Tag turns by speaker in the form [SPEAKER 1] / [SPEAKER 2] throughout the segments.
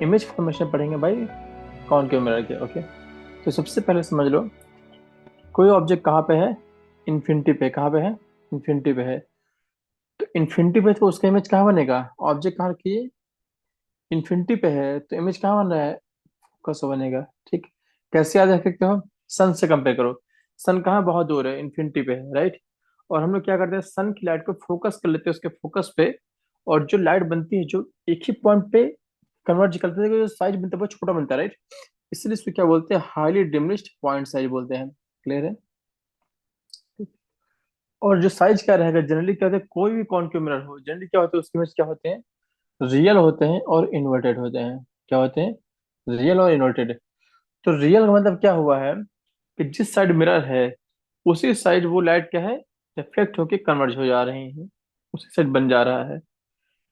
[SPEAKER 1] Image formation पढ़ेंगे भाई कौन क्यों मिरर के। ओके, तो सबसे पहले समझ लो कोई ऑब्जेक्ट कहाँ पे है, इन्फिनिटी पे। कहाँ पे है? इन्फिनिटी पे है। तो इन्फिनिटी पे तो उसका इमेज कहाँ बनेगा? ऑब्जेक्ट कहाँ की इन्फिनिटी पे है तो इमेज कहाँ बन रहा है? कैसे बनेगा? ठीक, कैसे याद रख सकते हो? सन से कंपेयर करो। सन कहाँ बहुत दूर है, इन्फिनिटी पे है, राइट। और हम लोग क्या करते हैं, सन की लाइट को फोकस कर लेते हैं उसके फोकस पे, और जो लाइट बनती है जो एक ही पॉइंट पे कन्वर्ज करते हैं, जो साइज बनता है वो छोटा बनता है, राइट। इसलिए इसको क्या बोलते हैं, हाईली डिमिनिश्ड पॉइंट साइज बोलते हैं। क्लियर है? और जो साइज क्या रहेगा, जनरली क्या होता है, कोई भी कॉनकेव मिरर हो जनरली क्या होता है, उसके इमेज क्या होते हैं, रियल होते हैं और इन्वर्टेड होते हैं। क्या होते हैं? रियल और इन्वर्टेड। तो रियल का मतलब क्या हुआ है कि जिस साइड मिरर है उसी साइड वो लाइट क्या है, रिफ्लेक्ट होके कन्वर्ज हो जा रही है, उसी साइड बन जा रहा है।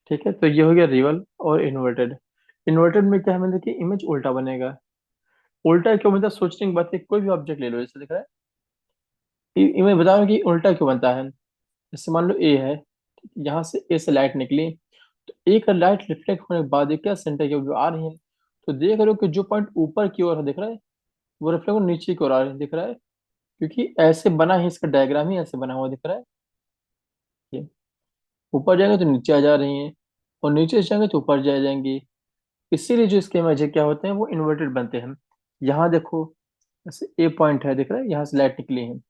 [SPEAKER 1] ठीक है, तो ये हो गया रियल और इन्वर्टेड। इन्वर्टेड में क्या है, मतलब कि इमेज उल्टा बनेगा। उल्टा क्यों? मतलब सोचने की बात है, कोई भी ऑब्जेक्ट ले लो, जैसे दिख रहा है, इमेज बताओ कि उल्टा क्यों बनता है। जैसे मान लो ए है, यहाँ से ए से लाइट निकली, तो ए का लाइट रिफ्लेक्ट होने के बाद ये क्या सेंटर की ओर आ रही है, तो देख रहे हो कि जो पॉइंट ऊपर की ओर है दिख रहा है, वो रिफ्लेक्ट नीचे की ओर आ रही है, दिख रहा है। क्योंकि ऐसे बना है, इसका डायग्राम ही ऐसे बना हुआ दिख रहा है। ये ऊपर जाएंगे तो नीचे आ जा रही हैं, और नीचे से जाएंगे तो ऊपर जा जाएंगी। इसीलिए जो इसके इमेज क्या होते हैं वो इन्वर्टेड बनते हैं। यहाँ देखो, जैसे ए पॉइंट है दिख रहा है, यहाँ से लाइट निकली है,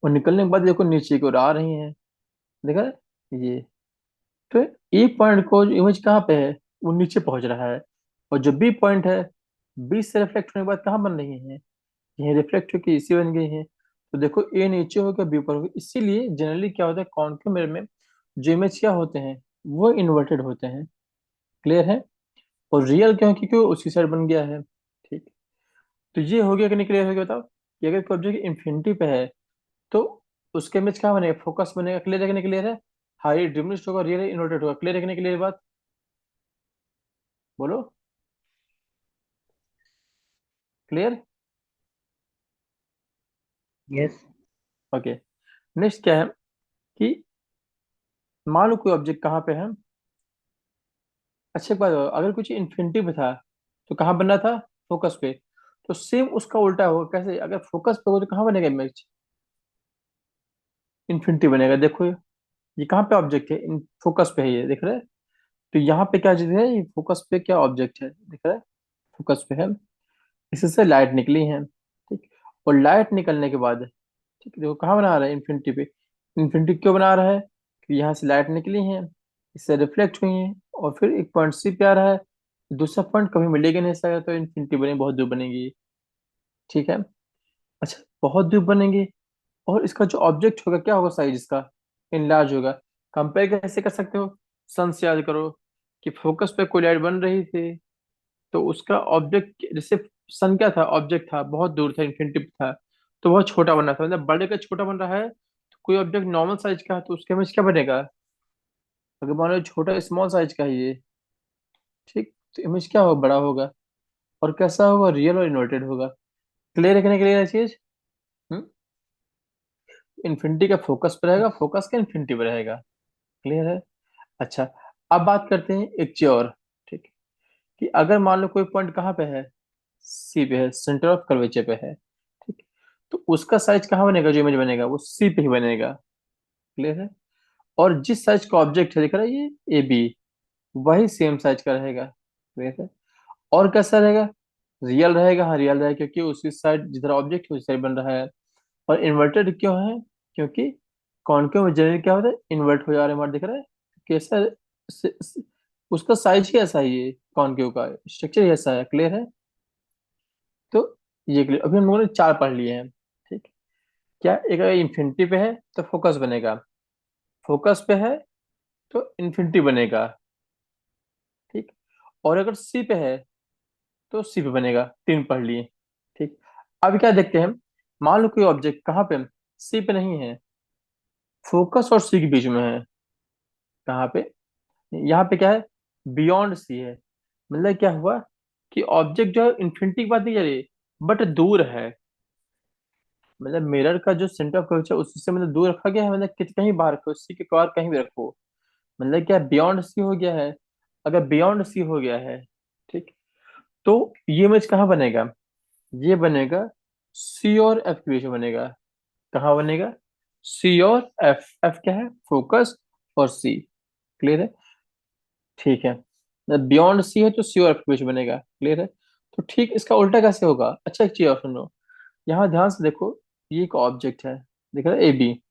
[SPEAKER 1] और निकलने के बाद देखो नीचे की ओर आ रही है, दिख रहा है ये। तो ए पॉइंट को इमेज कहाँ पे है, वो नीचे पहुंच रहा है। और जो बी पॉइंट है, बी से रिफ्लेक्ट होने के बाद कहाँ बन रही है, ये रिफ्लेक्ट होकर इसी बन गई है। तो देखो ए नीचे हो गया बी ऊपर हो गया, इसीलिए जनरली क्या होता है, कॉनकेव मिरर में जो इमेज क्या होते हैं वो इन्वर्टेड होते हैं। क्लियर है? और रियल क्यों? क्योंकि वो उसी साइड बन गया है। ठीक, तो ये हो गया कि नहीं? क्लियर हो गया? बताओ कि अगर कोई ऑब्जेक्ट इन्फिनिटी पे है तो उसका इमेज कहाँ बनेगा, फोकस बनेगा। क्लियर है कि नहीं? क्लियर है? हाई डिमिनिश्ड होगा, रियल इन्वर्टेड होगा। क्लियर है कि नहीं? क्लियर बात बोलो। क्लियर?
[SPEAKER 2] यस।
[SPEAKER 1] ओके, नेक्स्ट क्या है कि मान लो कोई ऑब्जेक्ट कहाँ पे है। अच्छा एक बात बताओ, अगर कुछ इन्फिनिटी पे था तो कहाँ बनना था? फोकस पे। तो सेम उसका उल्टा होगा। कैसे? अगर फोकस पे हो तो कहाँ बनेगा इमेज? इन्फिनिटी बनेगा। देखो ये कहाँ पे ऑब्जेक्ट है, इन फोकस पे है, ये दिख रहा है। तो यहाँ पे क्या चीज है, ये फोकस पे क्या ऑब्जेक्ट है, दिख रहा है, फोकस पे है। इससे लाइट निकली है, ठीक। और लाइट निकलने के बाद, ठीक, देखो कहाँ बना रहा है, इन्फिनिटी पे। इन्फिनिटी क्यों बना रहा है? कि यहाँ से लाइट निकली है, इससे रिफ्लेक्ट हुई है, और फिर एक पॉइंट सी पे आ रहा है। दूसरा पॉइंट कभी मिलेगा नहीं इसका, तो इन्फिनिटी बनेगी, बहुत दूर बनेगी। ठीक है। अच्छा, बहुत दूर बनेगी, और इसका जो ऑब्जेक्ट होगा क्या होगा, साइज इसका इनलार्ज होगा। कंपेयर कैसे कर सकते हो? सन से याद करो कि फोकस पे कोई लाइट बन रही थी, तो उसका ऑब्जेक्ट जैसे, सन क्या था, ऑब्जेक्ट था, बहुत दूर था, इन्फिनिटी पे था, तो बहुत छोटा बन रहा था। मतलब बड़े का छोटा बन रहा है, तो कोई ऑब्जेक्ट नॉर्मल साइज का है तो उसके इमेज क्या बनेगा? अगर मान लो छोटा स्मॉल साइज का है ये, ठीक, तो इमेज क्या होगा, बड़ा होगा। और कैसा होगा, रियल और इन्वर्टेड होगा। क्लियर है कि नहीं? क्लियर है चीज? इन्फिनिटी का फोकस पे रहेगा, फोकस का इन्फिनिटी पे रहेगा। क्लियर है? अच्छा, अब बात करते हैं एक चीज और। ठीक, कि अगर मान लो कोई पॉइंट कहाँ पे है, सी पे है, सेंटर ऑफ कर्वेचर पे है, ठीक, तो उसका साइज कहाँ बनेगा, जो इमेज बनेगा वो सी पे ही बनेगा। क्लियर है? और जिस साइज का ऑब्जेक्ट है दिख रहा है ये ए बी, वही सेम साइज का रहेगा। क्लियर है? और कैसा रहेगा? रियल रहेगा। हाँ रियल रहेगा, क्योंकि उसी साइड जिधर ऑब्जेक्ट है उसी साइड बन रहा है। और इन्वर्टेड क्यों है? क्योंकि कॉनकेव में जनरली क्या होता है, इन्वर्ट हो जा रहा है, हमारा दिख रहा है कैसा, स- स- उसका साइज ही ऐसा ही है, कॉनकेव का स्ट्रक्चर ही ऐसा है। क्लियर है? तो ये क्लियर, अभी हम लोगों ने चार पढ़ लिए हैं। ठीक, क्या एक अगर इन्फिनिटी पे है तो फोकस बनेगा, फोकस पे है तो इन्फिनिटी बनेगा, ठीक। और अगर सी पे है तो सी पे बनेगा। तीन पढ़ लिए, ठीक। अब क्या देखते हैं, मान लो कोई ऑब्जेक्ट कहाँ पे, सी पे नहीं है, फोकस और सी के बीच में है। कहाँ पे? यहाँ पे क्या है, बियॉन्ड सी है। मतलब क्या हुआ कि ऑब्जेक्ट जो है इन्फिनिटी की बात नहीं कर रही, बट दूर है। मतलब मिरर का जो सेंटर ऑफ कर्वेचर उससे मतलब दूर रखा गया है, मतलब कहीं बाहर रखो, सी के बाहर कहीं भी रखो। मतलब क्या बियॉन्ड सी हो गया है। अगर बियॉन्ड सी हो गया है ठीक। तो ये इमेज कहाँ बनेगा? ये बनेगा सी और एफ के बीच में बनेगा। कहाँ बनेगा? सी और एफ। एफ क्या है? फोकस। और सी। क्लियर है? ठीक है। बियॉन्ड सी है तो सी और एफ के बीच में बनेगा। क्लियर है? तो ठीक इसका उल्टा कैसे होगा? अच्छा, एक चीज और सुनो। यहाँ ध्यान से देखो। ये एक ऑब्जेक्ट है, दिख रहा है? A B.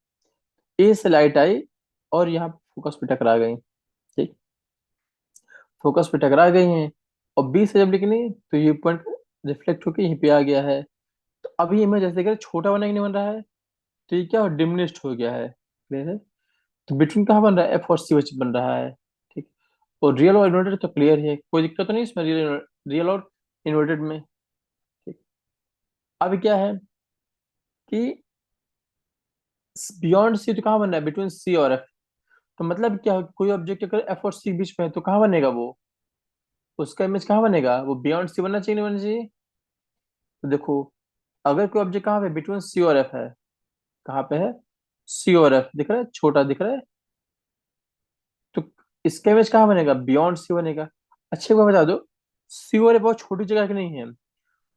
[SPEAKER 1] ए से लाइट आई और यहाँ फोकस पे टकरा गई। ठीक। फोकस पे टकरा गई हैं और बी से जब निकली तो ये पॉइंट रिफ्लेक्ट होकर यहीं पे आ गया है। तो अभी ये मैं जैसे कि छोटा बना कि नहीं बन रहा है? तो ये क्या डिमिनिश्ड हो गया है। क्लियर है? तो बिटवीन कहाँ बन रहा है? एफ और सी वच बन रहा है। ठीक। और रियल और इन्वर्टेड तो क्लियर है, कोई दिक्कत तो नहीं इसमें, रियल रियल और इन्वर्टेड में। ठीक। अब क्या है कि बियॉन्ड सी तो कहाँ बन रहा है? बिटवीन सी और एफ। तो मतलब क्या है, कोई ऑब्जेक्ट अगर एफ और सी के बीच में है तो कहाँ बनेगा वो? उसका इमेज कहाँ बनेगा? वो बियॉन्ड सी बनना चाहिए, नहीं बनना चाहिए? तो देखो, अगर कोई ऑब्जेक्ट कहाँ पे बिटवीन सी और एफ है, कहाँ पे है? सी और एफ दिख रहा है, छोटा दिख रहा है। तो इसका इमेज कहाँ बनेगा? बियॉन्ड सी बनेगा। अच्छे को बता दो, सी और एफ बहुत छोटी जगह की नहीं है।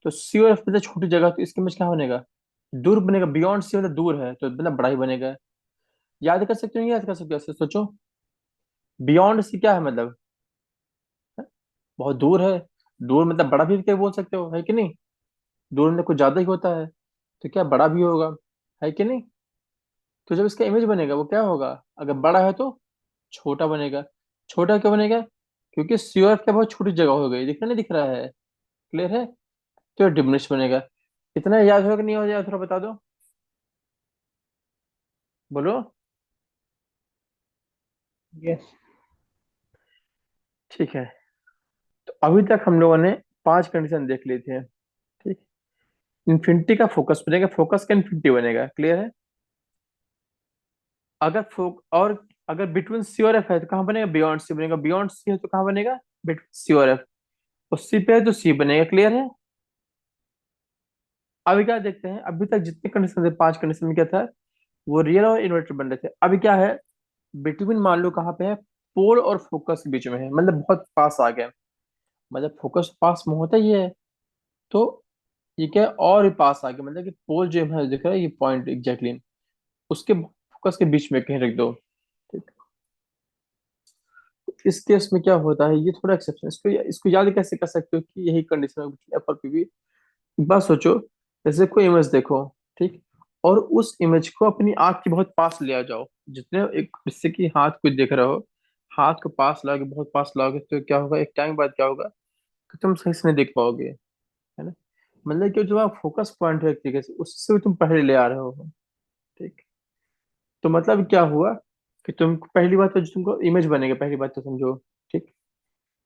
[SPEAKER 1] तो सी और एफ मतलब छोटी जगह, तो इसका इमेज कहाँ बनेगा? दूर बनेगा। बियॉन्ड सी मतलब दूर है, तो मतलब बड़ा ही बनेगा। याद कर सकते हो? याद कर सकते हो? ऐसे सोचो। बियॉन्ड सी क्या है मतलब? बहुत दूर है। दूर मतलब बड़ा भी क्या बोल सकते हो, है कि नहीं? दूर में कुछ ज्यादा ही होता है, तो क्या बड़ा भी होगा, है कि नहीं? तो जब इसका इमेज बनेगा वो क्या होगा? अगर बड़ा है तो छोटा बनेगा। छोटा क्यों बनेगा? क्योंकि सीओएफ क्या बहुत छोटी जगह हो गई, दिख रहा नहीं दिख रहा है? क्लियर है? तो डिमिनिश बनेगा। इतना याद होगा कि नहीं हो जाए थोड़ा बता दो। बोलो। यस। ठीक है। तो अभी तक हम लोगों ने 5 कंडीशन देख ली थी। ठीक। इन्फिनिटी का फोकस बनेगा, फोकस का इन्फिनिटी बनेगा। क्लियर है? अगर फोक और अगर बिटवीन सी और एफ है तो कहाँ बनेगा? बियॉन्ड सी बनेगा। बियॉन्ड सी है तो कहाँ बनेगा? बिटवीन सी और एफ। और सी पे है तो सी बनेगा। क्लियर है? अभी क्या देखते हैं, अभी तक जितने कंडीशन थे 5 कंडीशन में क्या था? वो रियल और इन्वर्टर बन रहे थे। अभी क्या है? बिटवीन मान लो कहाँ पे है? पोल और फोकस के बीच में है, मतलब बहुत पास आ गया। मतलब फोकस पास में होता ही है, तो ये क्या है? और भी पास आ गया, मतलब कि पोल जो है दिख रहा है, ये पॉइंट एग्जैक्टली उसके फोकस के बीच में कहीं रख दो। ठीक। इस केस में क्या होता है, ये थोड़ा एक्सेप्शन, इसको इसको याद कैसे कर सकते हो कि यही कंडीशन है बिटवीन एफ और पीवी? एक बात सोचो। जैसे कोई इमेज देखो। ठीक। और उस इमेज को अपनी आंख के बहुत पास ले आ जाओ, जितने एक जिससे कि हाथ को देख रहे हो, हाथ को पास लाओगे, बहुत पास लाओगे, तो क्या होगा? एक टाइम बाद क्या होगा कि तुम सही से नहीं देख पाओगे, है ना? मतलब कि जो आप फोकस पॉइंट है एक तरीके से, उससे भी तुम पहले ले आ रहे हो। ठीक। तो मतलब क्या हुआ कि तुम पहली बात तो जो तुमको इमेज बनेगा, पहली बात तो समझो। ठीक।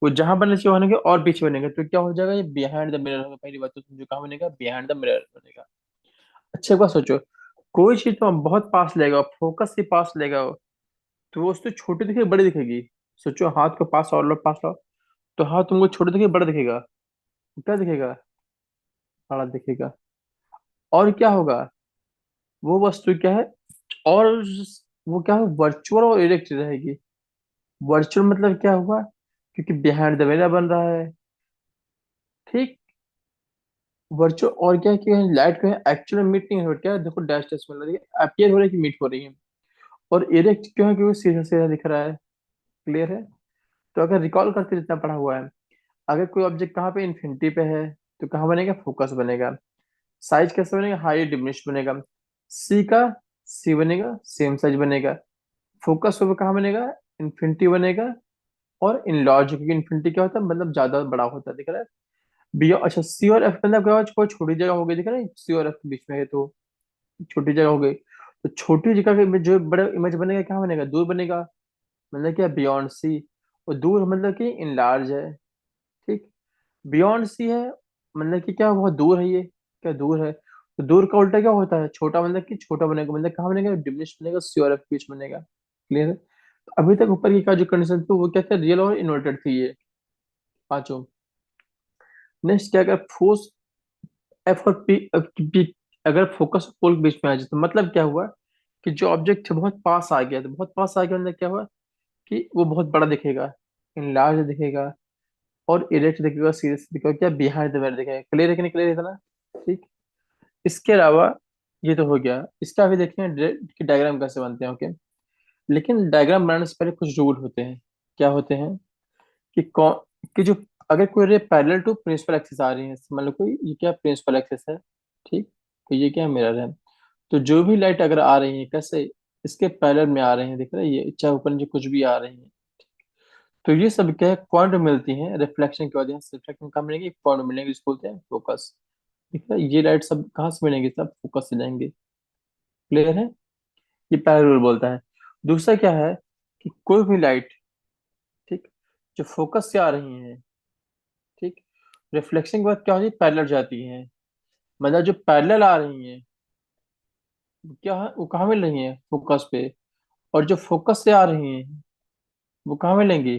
[SPEAKER 1] वो जहां बनना चाहिए बनेगा और पीछे बनेगा, तो क्या हो जाएगा? ये बिहाइंड द मिरर होगा। पहली बात तो समझो, कहाँ बनेगा? बिहाइंड द मिरर बनेगा। अच्छा एक बात सोचो, कोई चीज तो हम बहुत पास लेगा, फोकस से पास लेगा, तो वो उससे छोटी दिखेगी बड़ी दिखेगी? सोचो, हाथ को पास और लो, पास लाओ, तो हाथ तुमको छोटा दिखेगा बड़ा दिखेगा? क्या दिखेगा? बड़ा दिखेगा। और क्या होगा? वो वस्तु क्या है? और वो क्या है? वर्चुअल और इरेक्ट रहेगी। वर्चुअल मतलब क्या हुआ? क्योंकि बिहाइंड द मिरर बन रहा है। ठीक। वर्चुअल और क्या है कि लाइट को एक्चुअल में मीट नहीं हो रहा, क्या है? देखो डैश डैश मिल रही है, अपीयर हो रहा है कि मीट हो रही है। और इरेक्ट क्यों है? क्योंकि सीधा सीधा दिख रहा है। क्लियर है? तो अगर रिकॉल करते जितना पढ़ा हुआ है, अगर कोई ऑब्जेक्ट कहाँ पे इन्फिनिटी पे है तो कहाँ बनेगा? फोकस बनेगा। साइज कैसे बनेगा? हाई डिमिनिश बनेगा। सी का सी बनेगा, सेम साइज बनेगा। फोकस होगा कहाँ बनेगा? इन्फिनिटी बनेगा। और इन लॉज, क्योंकि इन्फिनिटी क्या होता है? मतलब ज्यादा बड़ा होता है, दिख रहा है? बी अच्छा, सी और एफ मतलब क्या हुआ? कोई छोटी जगह हो गई, दिख रहा है? सी और एफ के बीच में है तो छोटी जगह हो गई। तो छोटी जगह के जो बड़ा इमेज बनेगा कहाँ बनेगा? दूर बनेगा। मतलब क्या? Beyond C. और दूर मतलब कि इन लार्ज है। ठीक। बियॉन्ड सी है मतलब कि क्या बहुत दूर है ये? क्या दूर है? तो दूर का उल्टा क्या होता है? छोटा, मतलब कि छोटा बनेगा, मतलब कहाँ बनेगा? डिमिनिश बनेगा, सी और एफ के बीच बनेगा। क्लियर है? तो अभी तक ऊपर की का जो कंडीशन थी वो क्या था? रियल और इन्वर्टेड थी ये पांचों। नेक्स्ट क्या? अगर फोर्स एफ और पी अगर फोकस और पोल के बीच में आ जाए तो मतलब क्या हुआ कि जो ऑब्जेक्ट है बहुत पास आ गया, तो बहुत पास आ गया मतलब क्या हुआ कि वो बहुत बड़ा दिखेगा, इन लार्ज दिखेगा। और इरेक्ट दिखेगा, सीरियस दिखेगा, क्या बिहाइंड द मिरर दिखेगा। क्लियर है कि नहीं, क्लियर है ना? ठीक। इसके अलावा ये तो हो गया, इसका भी देखते हैं कि डायग्राम कैसे बनते हैं। ओके, लेकिन डायग्राम बनाने से पहले कुछ रूल होते हैं। क्या होते हैं? कि कौन, कि जो, अगर कोई ray parallel to principal axis आ रही है, मान लो कोई ये क्या प्रिंसिपल एक्सिस है, ठीक, तो ये क्या मिरर है, तो जो भी लाइट अगर आ रही है कैसे, इसके पैरेलल में आ रही है, दिख रहा है ये, चाहे ऊपर नीचे कुछ भी आ रही है, तो ये सब क्या है, पॉइंट मिलती हैं रिफ्लेक्शन की वजह से। रिफ्लेक्शन कहाँ मिलेंगे? पॉइंट मिलेंगे, इसको बोलते हैं फोकस। ठीक है, ये लाइट सब कहाँ से मिलेंगे? सब फोकस से जाएंगे। क्लियर है? ये पहला रूल बोलता है। दूसरा क्या है? कि कोई भी लाइट, ठीक, जो फोकस से आ रही है, ठीक, रिफ्लेक्शन के बाद क्या होती है, पैरेलल जाती है। मतलब जो पैरेलल आ रही है वो क्या है, वो कहाँ मिल रही है? फोकस पे। और जो फोकस से आ रही है वो कहाँ मिलेंगी?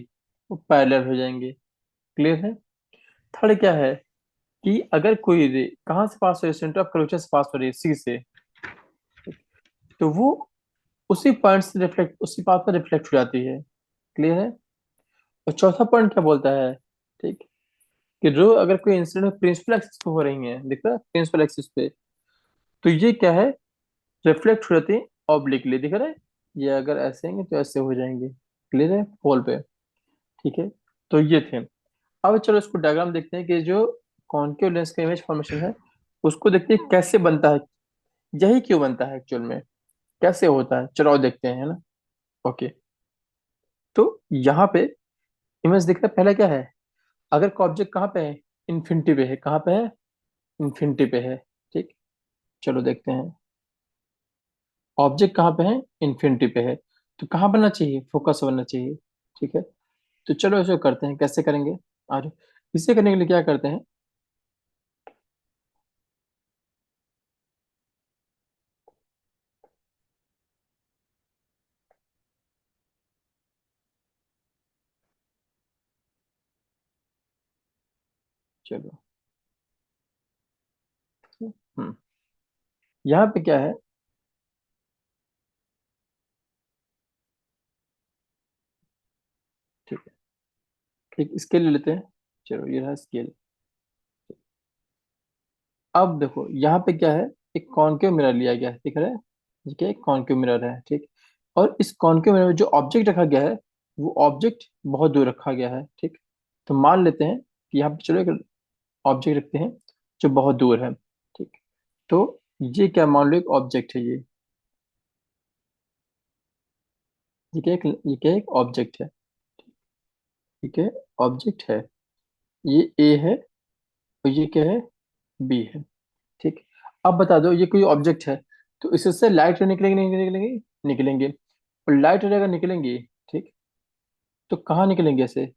[SPEAKER 1] वो पैरेलल हो जाएंगे। क्लियर है? थर्ड क्या है? कि अगर कोई रे कहाँ से पास हो रही है, सेंटर ऑफ कर्वेचर से पास हो रही है, सी से, तो वो उसी पॉइंट से रिफ्लेक्ट, उसी पाथ पर रिफ्लेक्ट हो जाती है। क्लियर है? और चौथा पॉइंट क्या बोलता है? ठीक, कि रो अगर कोई इंसिडेंट प्रिंसिपल एक्सिस पे हो रही है, दिख रहा है प्रिंसिपल एक्सिस पे, तो ये क्या है, रिफ्लेक्ट हो जाती है ऑब्लिकली। दिख रहा है? ये अगर ऐसे होंगे तो ऐसे हो जाएंगे। क्लियर है? पोल पे। ठीक है, तो ये थे। अब चलो इसको डायग्राम देखते हैं कि जो कॉन्केव लेंस का इमेज फॉर्मेशन है उसको देखते हैं कैसे बनता है, यही क्यों बनता है एक्चुअल में, कैसे होता है, चलो और देखते हैं, है ना? ओके, तो यहाँ पे इमेज दिखता है, पहला क्या है, अगर कोई ऑब्जेक्ट कहाँ पे है, इन्फिनिटी पे है, कहाँ पे है, इन्फिनिटी पे है। ठीक, चलो देखते हैं, ऑब्जेक्ट कहाँ पे है, इन्फिनिटी पे है, तो कहाँ बनना चाहिए, फोकस बनना चाहिए। ठीक है, तो चलो इसे करते हैं, कैसे करेंगे, आज इसे करने के लिए क्या करते हैं, चलो, हम्म, यहाँ पे क्या है, ठीक है, ठीक, स्केल ले लेते हैं। चलो ये रहा स्केल। अब देखो यहाँ पे क्या है, एक कॉनकेव मिरर लिया गया है, दिख रहा है, ठीक है, एक कॉनकेव मिरर है, ठीक, और इस कॉनकेव मिरर में जो ऑब्जेक्ट रखा गया है वो ऑब्जेक्ट बहुत दूर रखा गया है। ठीक, तो मान लेते हैं कि यहाँ पे चलो एक ऑब्जेक्ट रखते हैं जो बहुत दूर है। ठीक, तो ये क्या, मान लो एक ऑब्जेक्ट है ये क्या एक ऑब्जेक्ट है, ठीक है, ऑब्जेक्ट है, ये ए है और ये क्या है, बी है। ठीक, अब बता दो ये कोई ऑब्जेक्ट है, तो इससे लाइट निकलेंगे नहीं निकलेंगे? निकलेंगे। और लाइट अगर निकलेंगी, ठीक, तो कहाँ निकलेंगे ऐसे,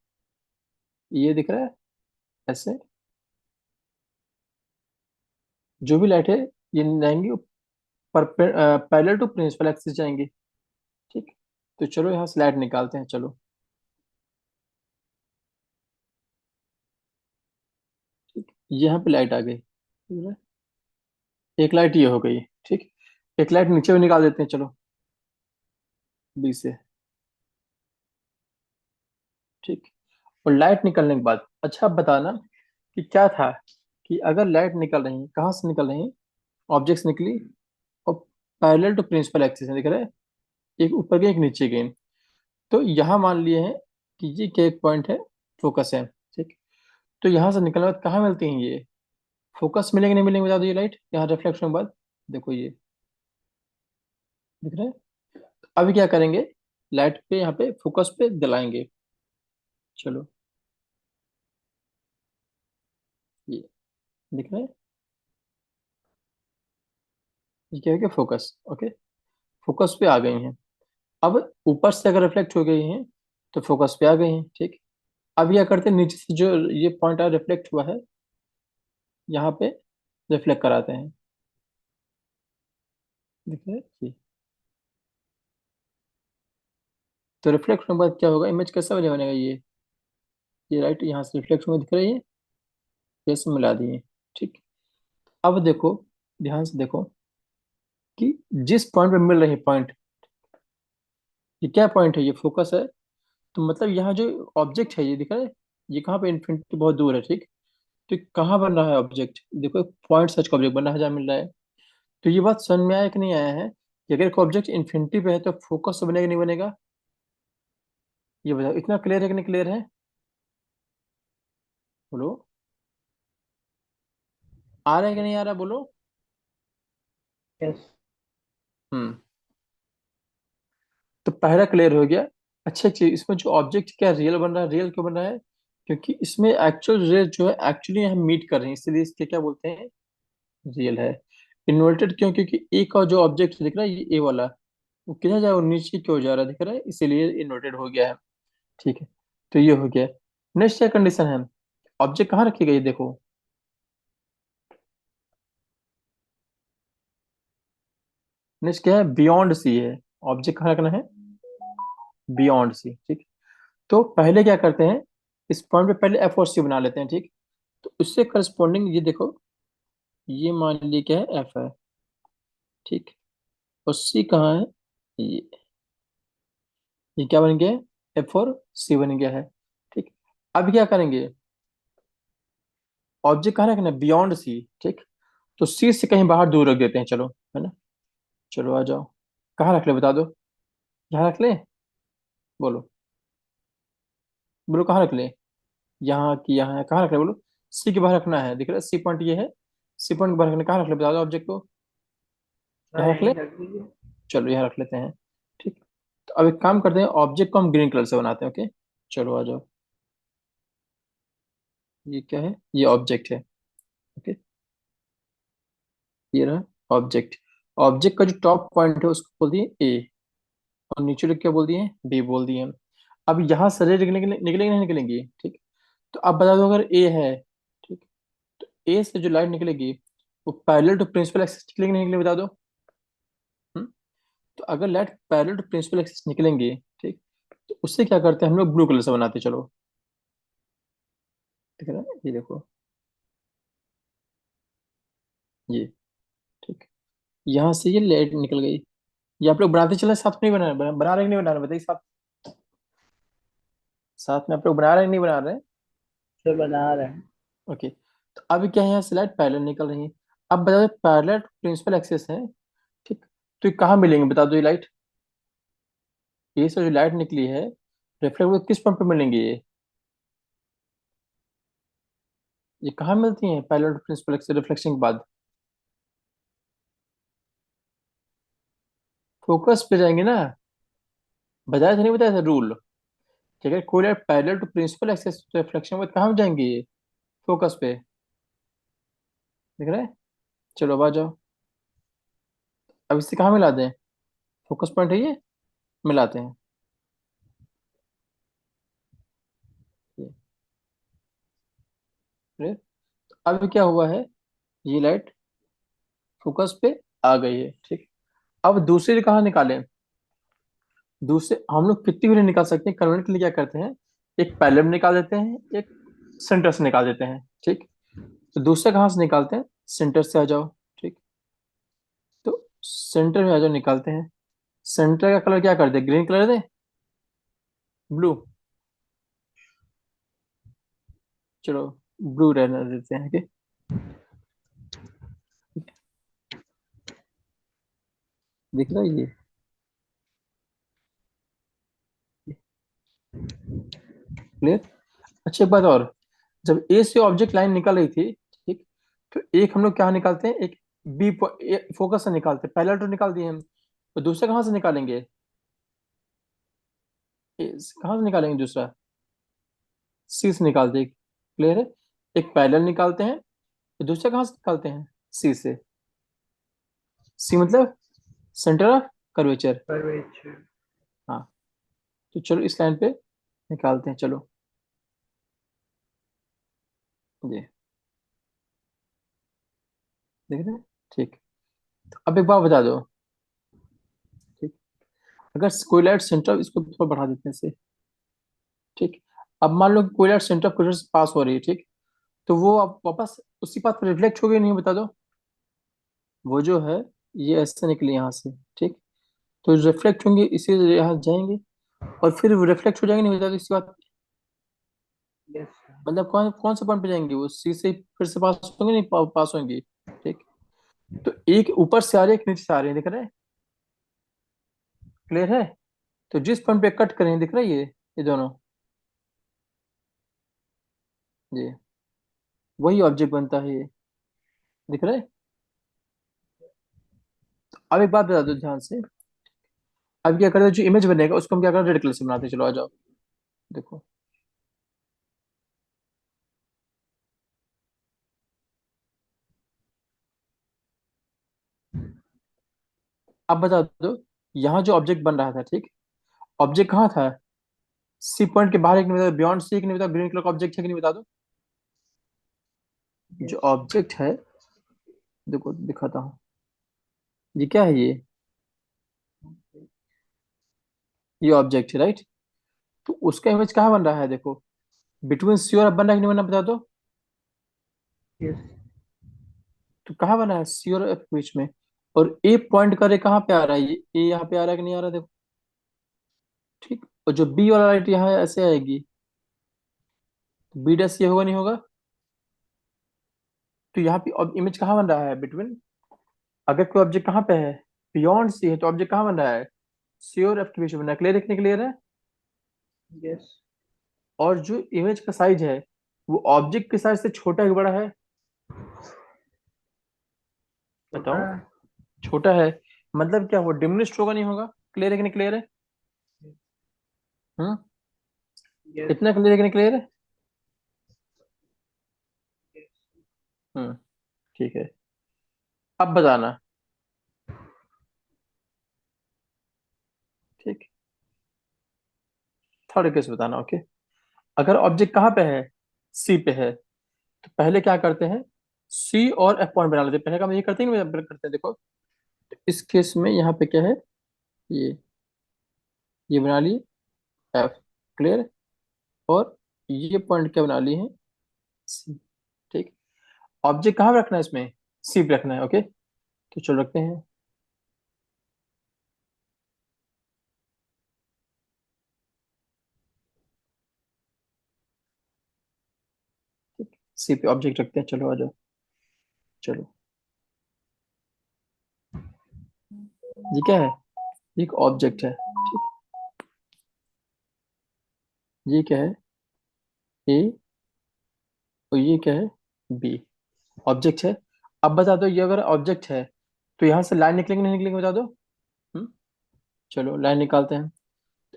[SPEAKER 1] ये दिख रहा है ऐसे, जो भी लाइट है ये जाएंगी पर पैरेलल टू प्रिंसिपल एक्सिस जाएंगी। ठीक, तो चलो यहाँ से लाइट निकालते हैं, चलो। ठीक, यहाँ पे लाइट आ गई, ठीक है, एक लाइट ये हो गई। ठीक, एक लाइट नीचे भी निकाल देते हैं, चलो, बी से। ठीक, और लाइट निकलने के बाद अच्छा अब बताना कि क्या था, कि अगर लाइट निकल रही है, कहाँ से निकल रही है, ऑब्जेक्ट्स निकली और पैरेलल टू प्रिंसिपल एक्सिस है, दिख रहा है, एक ऊपर गई एक नीचे गई, तो यहाँ मान लिए हैं कि ये क्या एक पॉइंट है, फोकस है। ठीक, तो यहाँ से निकलने के बाद कहाँ मिलती हैं ये, फोकस मिलेंगे नहीं मिलेंगे, बता दो, ये लाइट यहाँ रिफ्लेक्शन के बाद, देखो ये दिख रहा है। अभी क्या करेंगे, लाइट पे यहाँ पे फोकस पे दिलाएंगे, चलो, ये दिख रहा है, ये क्या है कि फोकस। ओके, फोकस पे आ गई हैं। अब ऊपर से अगर रिफ्लेक्ट हो गई हैं तो फोकस पे आ गई हैं। ठीक, अब क्या करते हैं, नीचे से जो ये पॉइंट आ रिफ्लेक्ट हुआ है यहाँ पे रिफ्लेक्ट कराते हैं, दिख रहा है ये। तो रिफ्लेक्ट होने के बाद क्या होगा, इमेज कैसा बनेगा, ये राइट यहाँ से रिफ्लेक्ट में दिख रही है, ये सब मिला दिए। ठीक, अब देखो, ध्यान से देखो कि जिस पॉइंट पे मिल रही है पॉइंट, ये क्या पॉइंट है, ये फोकस है, तो मतलब यहाँ जो ऑब्जेक्ट है ये दिख रहा है, ये कहाँ पे इन्फिनिटी बहुत दूर है, ठीक। तो ये कहाँ बन रहा है ऑब्जेक्ट, देखो एक पॉइंट सर्च का ऑब्जेक्ट बन रहा है जहाँ मिल रहा है। तो ये बात समझ में आया कि नहीं आया है कि अगर कोई ऑब्जेक्ट इन्फिनिटी पे है तो फोकस से बनेगा नहीं बनेगा? ये बताओ, इतना क्लियर है कि नहीं क्लियर है? बोलो। आ रहा है कि नहीं आ रहा, बोलो।
[SPEAKER 2] यस।
[SPEAKER 1] हम्म। तो पहला क्लियर हो गया। अच्छा चीज, इसमें जो ऑब्जेक्ट क्या रियल बन रहा है, रियल क्यों बन रहा है? क्योंकि इसमें एक्चुअल रे जो है एक्चुअली हम मीट कर रहे हैं, इसलिए इसके क्या बोलते हैं, रियल है। इन्वर्टेड क्यों? क्योंकि ए का जो ऑब्जेक्ट दिख रहा है ये ए वाला, वो किधर जा रहा है, वो नीचे क्यों जा रहा है दिख रहा है, इसीलिए इन्वर्टेड हो गया है। ठीक है। तो ये हो गया। नेक्स्ट क्या कंडीशन है, ऑब्जेक्ट कहाँ रखी गई देखो। नेक्स्ट क्या है, बियॉन्ड सी है। ऑब्जेक्ट कहाँ रखना है, बियॉन्ड सी, ठीक। तो पहले क्या करते हैं, इस पॉइंट पे पहले एफ और सी बना लेते हैं, ठीक। तो उससे करस्पॉन्डिंग ये देखो, ये मान लीजिए क्या है, एफ है, ठीक। और सी कहाँ है, ये क्या बन गया, एफ और सी बन गया है, ठीक। अब क्या करेंगे, ऑब्जेक्ट कहाँ रखना है, बियॉन्ड सी, ठीक। तो सी से कहीं बाहर दूर रख देते हैं, चलो, है ना। चलो आ जाओ, कहाँ रख ले बता दो, यहाँ रख ले, बोलो। बोलो कहाँ रख ले, यहाँ की यहाँ है, कहाँ रख ले बोलो। सी के बाहर रखना है, दिख रहा है सी पॉइंट ये है। सी पॉइंट के बाहर रखना, कहाँ रख ले बता दो ऑब्जेक्ट को।
[SPEAKER 2] हाँ,
[SPEAKER 1] यहाँ रख ले।
[SPEAKER 2] यहीं रख दीजिए।
[SPEAKER 1] चलो यहाँ रख लेते हैं, ठीक। तो अब एक काम करते हैं, ऑब्जेक्ट को हम ग्रीन कलर से बनाते हैं, ओके। चलो आ जाओ, ये क्या है, ये ऑब्जेक्ट है, ओके। ये रहा ऑब्जेक्ट। ऑब्जेक्ट का जो टॉप पॉइंट है उसको बोल दिए ए, और नीचे लोग क्या बोल दिए, बी बोल दिए। अब यहाँ से रे निकलेंगे निकलेंगे नहीं निकलेंगे, ठीक। तो अब बता दो, अगर ए है, ठीक, तो ए से जो लाइट निकलेगी वो पैरेलल टू प्रिंसिपल एक्सिस निकलेंगे नहीं निकलेंगे बता दो। हम्म? तो अगर light parallel to principal axis निकलेंगे, ठीक, तो उससे क्या करते हैं हम लोग, ब्लू कलर से बनाते हैं, चलो। ठीक है ना, ये देखो, ये, ठीक। यहाँ से ये लाइट निकल गई। ये आप लोग बनाते चले साथ में, नहीं बना रहे कि नहीं बना रहे बताइए, साथ साथ में आप लोग बना रहे हैं नहीं बना रहे?
[SPEAKER 2] से बना रहे हैं।
[SPEAKER 1] ओके। तो अभी क्या है, यहाँ से लाइट पैरेलल निकल रही है। अब बता दो पैरेलल प्रिंसिपल एक्सिस है, ठीक। तो ये कहाँ मिलेंगे बता दो, ये लाइट, ये से जो लाइट निकली है रिफ्लेक्ट किस पॉइंट पे मिलेंगे ये कहाँ मिलती हैं पैरेलल प्रिंसिपल एक्सिस रिफ्लेक्शन के बाद? फोकस पे जाएंगे ना, बताया था नहीं बताया था रूल, कि अगर कोई light parallel to principal axis reflection में कहाँ जाएंगे ये, फोकस पे, देख रहे हैं। चलो अब आ जाओ, अब इससे कहाँ मिला दें, फोकस पॉइंट है ये, मिलाते हैं ये, clear? तो अब क्या हुआ है, ये लाइट फोकस पे आ गई है, ठीक। अब दूसरी कहाँ निकालें, दूसरे हम लोग कितनी भी निकाल सकते हैं, कन्वर्ट के लिए क्या करते हैं, एक पैरेलल निकाल देते हैं, एक सेंटर से निकाल देते हैं, ठीक। तो दूसरे कहाँ से निकालते हैं, सेंटर से आ जाओ, ठीक। तो सेंटर में आ जाओ, निकालते हैं। सेंटर का कलर क्या कर दे, ग्रीन कलर दे, ब्लू, चलो ब्लू रहने देते हैं, ठीक। दिख रहा है ये, क्लियर। अच्छा एक बात और, जब ए से ऑब्जेक्ट लाइन निकल रही थी, ठीक, तो एक हम लोग क्या निकालते हैं, एक बी फोकस से निकालते हैं, पहला तो निकाल दिए हम, तो दूसरा कहाँ से निकालेंगे, कहाँ से निकालेंगे दूसरा, सी से निकालते हैं, क्लियर है। एक पैरेलल निकालते हैं, तो दूसरा कहाँ से निकालते हैं, सी से। सी मतलब सेंटर ऑफ कर्वेचर।
[SPEAKER 2] कर्वेचर।
[SPEAKER 1] हाँ। तो चलो इस लाइन पे निकालते हैं, चलो ये, देख रहे हैं, ठीक। तो अब एक बात बता दो, ठीक, अगर कोई लाइट सेंटर, इसको थोड़ा बढ़ा देते हैं इसे, ठीक। अब मान लो कि कोई लाइट सेंटर ऑफ कर्वेचर से पास हो रही है, ठीक। तो वो अब वापस उसी पाथ पर रिफ्लेक्ट हो गई नहीं, बता दो। वो जो है ये ऐसे निकली यहाँ से, ठीक। तो रिफ्लेक्ट होंगे इसी यहाँ जाएंगे, और फिर रिफ्लेक्ट हो जाएंगे नहीं, बता दो इसके बाद।
[SPEAKER 2] यस।
[SPEAKER 1] मतलब कौन कौन से पॉइंट पे जाएंगी, वो सी से फिर से पास होंगे, नहीं पास होंगी। ठीक। तो एक ऊपर से आ रही है, एक नीचे से आ रही है, दिख रहा है? क्लियर है? तो जिस पॉइंट पे कट करें, दिख रहा है ये दोनों, ये वही ऑब्जेक्ट बनता है ये। दिख रहा है? अब एक बात बता दो ध्यान से। अब क्या करते हैं, जो इमेज बनेगा उसको हम क्या करें, रेड कलर से बनाते हैं। चलो आ जाओ, देखो। अब बता दो, यहाँ जो ऑब्जेक्ट बन रहा था, ठीक, ऑब्जेक्ट कहाँ था? सी पॉइंट के बाहर, एक नहीं बता, बियॉन्ड सी एक नहीं बता, ग्रीन कलर का ऑब्जेक्ट है कि नहीं, बता दो। जो
[SPEAKER 2] यस।
[SPEAKER 1] ऑब्जेक्ट है, देखो दिखाता हूँ, ये क्या है ये ऑब्जेक्ट है, राइट? तो उसका इमेज कहाँ बन रहा है, देखो। बिटवीन सी और एफ बन रहा है कि नहीं बना, बता दो।
[SPEAKER 2] यस।
[SPEAKER 1] तो कहाँ बना है, सी और एफ के बीच में। और ए पॉइंट करे कहाँ पे आ रहा है, ये ए यहाँ पे आ रहा है कि नहीं आ रहा, देखो। ठीक। और जो बी वाला लाइट यहाँ है, ऐसे आएगी, तो बी डैश ये होगा नहीं होगा। तो यहाँ पे अब इमेज कहाँ बन रहा है, बिटवीन, अगर कोई ऑब्जेक्ट कहाँ पे है, बियॉन्ड सी है, तो ऑब्जेक्ट कहाँ बन रहा है, सी और एफ के बीच में बन रहा है। क्लियर है कि नहीं क्लियर है?
[SPEAKER 2] यस।
[SPEAKER 1] और जो इमेज का साइज है, वो ऑब्जेक्ट के साइज से छोटा है कि बड़ा है,
[SPEAKER 2] छोटा
[SPEAKER 1] बताओ।
[SPEAKER 2] है।
[SPEAKER 1] छोटा है। मतलब क्या, वो डिमिनिश्ड होगा नहीं होगा। क्लियर है कि नहीं क्लियर है? हम्म।
[SPEAKER 2] यस।
[SPEAKER 1] इतना क्लियर है कि नहीं क्लियर है? हम्म। ठीक है। अब बताना। ठीक। थर्ड केस बताना, ओके। अगर ऑब्जेक्ट कहाँ पे है, सी पे है, तो पहले क्या करते हैं, सी और एफ पॉइंट बना लेते हैं। पहले काम ये करते हैं कि नहीं करते हैं, देखो। तो इस केस में यहाँ पे क्या है, ये बना लिए एफ। क्लियर। और ये पॉइंट क्या बना लिए हैं, सी। ठीक। ऑब्जेक्ट कहाँ पे रखना है इसमें, सी पे रखना है, ओके। तो चलो रखते हैं, सी पे ऑब्जेक्ट रखते हैं। चलो आ जाओ, चलो। ये क्या है, ये एक ऑब्जेक्ट है, ठीक। ये क्या है, ए। और ये क्या है, बी। ऑब्जेक्ट है। अब बता दो, ये अगर ऑब्जेक्ट है, तो यहाँ से लाइन निकलेंगे नहीं निकलेंगे, बता दो। हम्म। चलो लाइन निकालते हैं।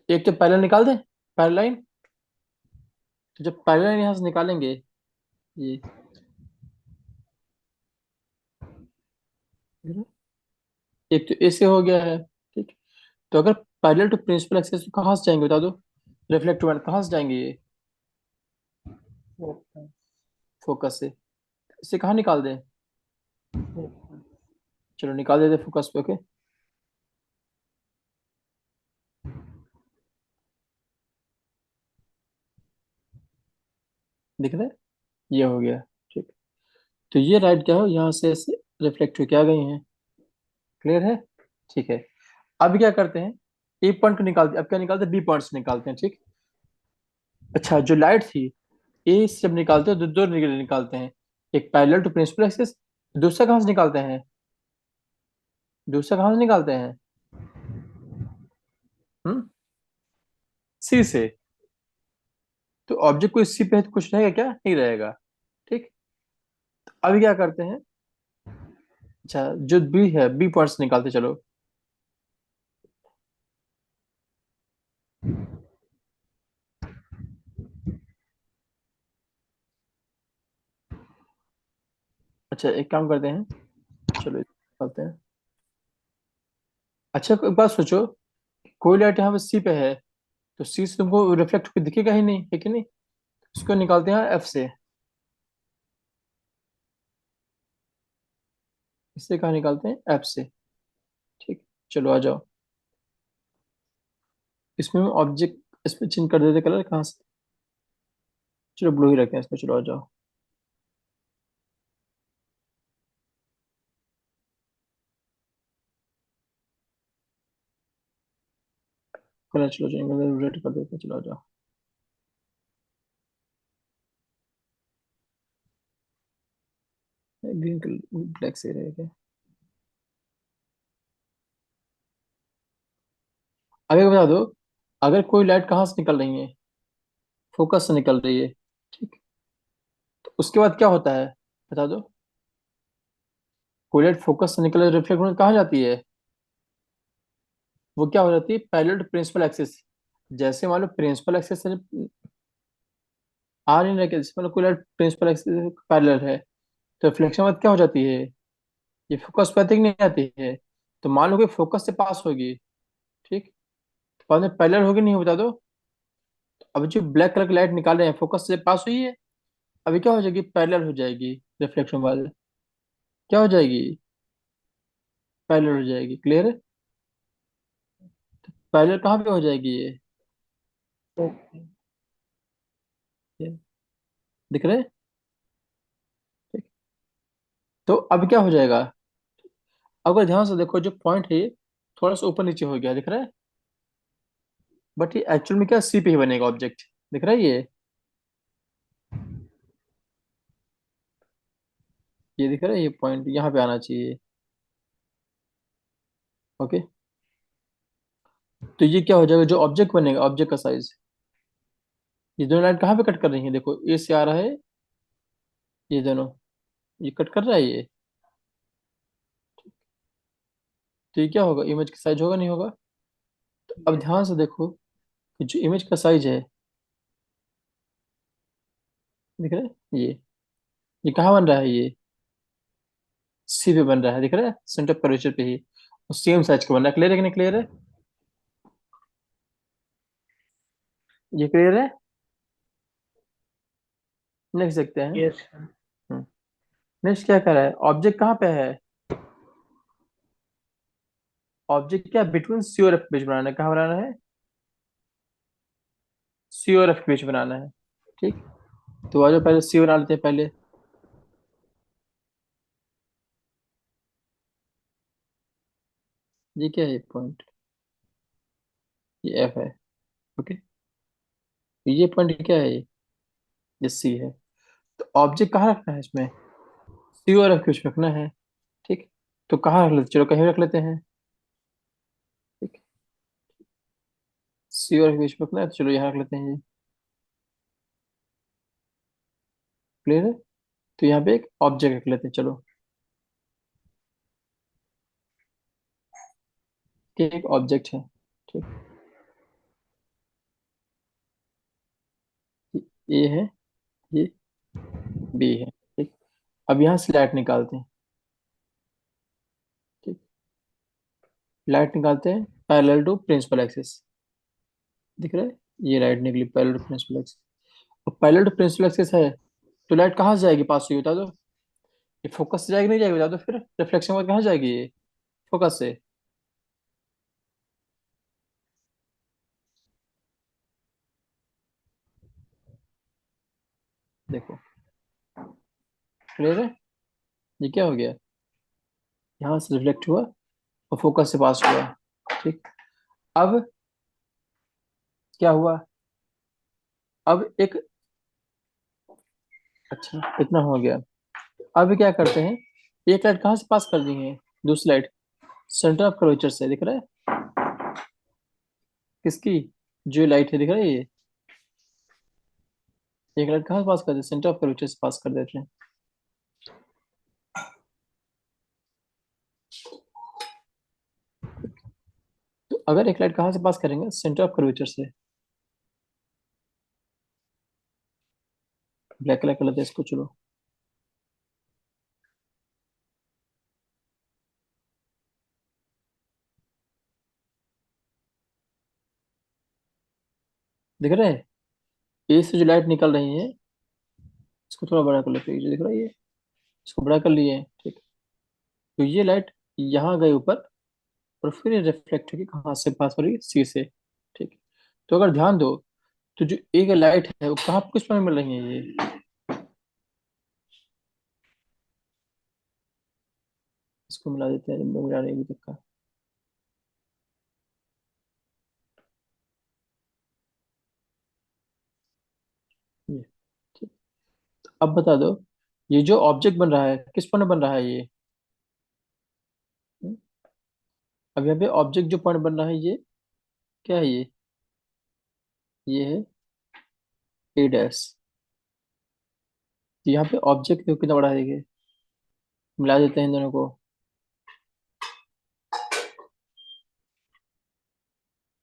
[SPEAKER 1] एक तो पैरेलल निकाल दें, पैरेलल लाइन। तो जब पैरेलल लाइन यहाँ से निकालेंगे, ये, एक तो ऐसे हो गया है, ठीक। तो अगर पैरेलल टू प्रिंसिपल एक्सिस, तो कहाँ से जाएंगे बता दो, रिफ्लेक्टिव लाइन कहाँ से जाएंगे ये,
[SPEAKER 2] ओपन।
[SPEAKER 1] फोकस से। इसे कहाँ निकाल दें,
[SPEAKER 2] ओपन।
[SPEAKER 1] चलो निकाल देते फोकस पे, ओके। दिख रहा है, ये हो गया, ठीक। तो ये राइट क्या हो, यहाँ से ऐसे रिफ्लेक्ट होके आ गई हैं। क्लियर है? ठीक है। अब क्या करते हैं, ए पॉइंट को निकालते हैं। अब क्या निकालते हैं, बी पॉइंट्स निकालते हैं, ठीक। अच्छा, जो लाइट थी, ए से जब निकालते हैं, दो निकालते हैं। एक पैरेलल टू प्रिंसिपल एक्सिस, दूसरा कहाँ से निकालते हैं, दूसरा कहाँ से निकालते हैं, हम्म, सी से। तो ऑब्जेक्ट को सी पे है तो कुछ रहेगा क्या, नहीं रहेगा। ठीक। अभी क्या करते हैं, अच्छा जो बी है, बी पॉइंट्स निकालते चलो। अच्छा एक काम करते हैं, चलो निकालते हैं। अच्छा एक बात सोचो, कोई लाइट यहाँ पे सी पे है, तो सी से तुमको रिफ्लेक्ट होकर दिखेगा ही नहीं, है कि नहीं। इसको निकालते हैं एफ से। इससे कहाँ निकालते हैं, एफ से। ठीक। चलो आ जाओ, इसमें हम ऑब्जेक्ट, इस पे चेंज कर देते कलर, कहाँ से, चलो ब्लू ही रखें इसमें। चलो आ जाओ, कलर चलो चेंज कर देते, रेड कर देते हैं। चलो आ जाओ। ब्लैक से रहेगा। अगर बता दो, अगर कोई लाइट कहाँ से निकल रही है, फोकस से निकल रही है, ठीक, तो उसके बाद क्या होता है, बता दो। कोई लाइट फोकस से निकल रिफ्लेक्ट होने कहाँ जाती है, वो क्या हो जाती है, पैरेलल टू प्रिंसिपल एक्सिस। जैसे मान लो प्रिंसिपल एक्सिस से आ नहीं रहा, जैसे मान लो कोई लाइट प्रिंसिपल एक्सिस पैरेलल है, तो रिफ्लेक्शन बाद क्या हो जाती है, ये फोकस पे आती कि नहीं आती है। तो मान लो कि फोकस से पास होगी, ठीक, तो बाद में पैरेलल होगी नहीं, बता दो। अब जो ब्लैक कलर की लाइट निकाल रहे हैं फोकस से पास हुई है, अभी क्या हो जाएगी, पैरेलल हो जाएगी रिफ्लेक्शन बाद, क्या हो जाएगी, पैरेलल हो जाएगी। क्लियर है, पैरेलल कहाँ पे हो जाएगी
[SPEAKER 2] ओके।
[SPEAKER 1] ये दिख रहे हैं? ठीक। तो अब क्या हो जाएगा, अगर ध्यान से देखो जो पॉइंट है ये थोड़ा सा ऊपर नीचे हो गया, दिख रहा है, बट ये एक्चुअल में क्या सी पे ही बनेगा ऑब्जेक्ट, दिख रहा है ये दिख रहा है, ये पॉइंट यहाँ पे आना चाहिए। ओके, तो ये क्या हो जाएगा, जो ऑब्जेक्ट बनेगा, ऑब्जेक्ट का साइज, ये दोनों लाइन कहाँ पे कट कर रही है, देखो ए से आ रहा है, ये दोनों, ये कट कर रहा है ये, तो ये क्या होगा, इमेज का साइज होगा नहीं होगा। अब
[SPEAKER 2] यस।
[SPEAKER 1] ध्यान से देखो कि जो इमेज का साइज है, दिख रहा है ये कहाँ बन रहा है, ये सी पे बन रहा है, दिख रहा है, सेंटर ऑफ कर्वेचर पे ही, और सेम साइज का बन रहा है। क्लियर है कि नहीं, क्लियर है, ये क्लियर है, नेक्स्ट देखते हैं।
[SPEAKER 2] यस।
[SPEAKER 1] नेक्स्ट क्या कर रहा है, ऑब्जेक्ट कहाँ पे है, ऑब्जेक्ट क्या बिटवीन सी और एफ के बीच बनाना है, कहाँ बनाना है, सी और एफ के बीच बनाना है, ठीक। तो आ जाओ पहले सी बना लेते हैं पहले। ये क्या है पॉइंट, ये एफ है, ओके, ये पॉइंट क्या है, ये सी है। तो ऑब्जेक्ट कहाँ रखना है इसमें, सी और एफ के बीच में रखना है, ठीक। तो कहाँ रख लेते, चलो कहीं रख लेते हैं, ठीक, सी और एफ के बीच में रखना है, तो चलो यहाँ रख लेते हैं ये। क्लियर है, तो यहाँ पे एक ऑब्जेक्ट रख लेते हैं, चलो, कि एक ऑब्जेक्ट है, ठीक, ये है, ये बी है, ठीक। अब यहाँ से लाइट निकालते हैं, ठीक, लाइट निकालते हैं पैरेलल टू प्रिंसिपल एक्सिस, दिख रहा है, ये लाइट निकली पैरेलल टू प्रिंसिपल एक्सिस, और पैरेलल टू प्रिंसिपल एक्सिस है, तो लाइट कहाँ से जाएगी पास हुई, बता दो, ये फोकस से जाएगी नहीं जाएगी, बता दो फिर, रिफ्लेक्शन में कहाँ जाएगी ये, फोकस से, देखो, क्लियर है, ये क्या हो गया, यहाँ से रिफ्लेक्ट हुआ और फोकस से पास हुआ, ठीक। अब क्या हुआ, अब एक, अच्छा इतना हो गया, अब क्या करते हैं, एक लाइट कहाँ से पास कर दी है, दूसरी लाइट सेंटर ऑफ कर्वेचर से, दिख रहा है, किसकी, जो लाइट है दिख रहा है ये, एक लाइट कहाँ से पास कर दे, सेंटर ऑफ कर्वेचर से पास कर देते हैं। तो अगर एक लाइट कहाँ से पास करेंगे, सेंटर ऑफ कर्वेचर से, ब्लैक कलर कर लेते हैं इसको, चलो, दिख रहा है, ए से जो लाइट निकल रही है, इसको थोड़ा बड़ा कर लेते हैं, ये जो दिख रहा है ये, इसको बड़ा कर लिए, ठीक। तो ये लाइट यहाँ गई ऊपर, और फिर ये रिफ्लेक्ट होगी कहाँ से पास हो रही है, सी से, ठीक। तो अगर ध्यान दो, तो जो एक लाइट है वो कहाँ किस पर मिल रही है ये, इसको मिला देते हैं, मिला रही है अभी तक का, ये, ठीक। अब बता दो, ये जो ऑब्जेक्ट बन रहा है किस पॉइंट बन रहा है ये? हम्म? अब यहाँ पे ऑब्जेक्ट जो पॉइंट बन रहा है ये क्या है ये है ए डैश। तो यहाँ पे ऑब्जेक्ट देखो कितना बड़ा है ये, मिला देते हैं इन दोनों को।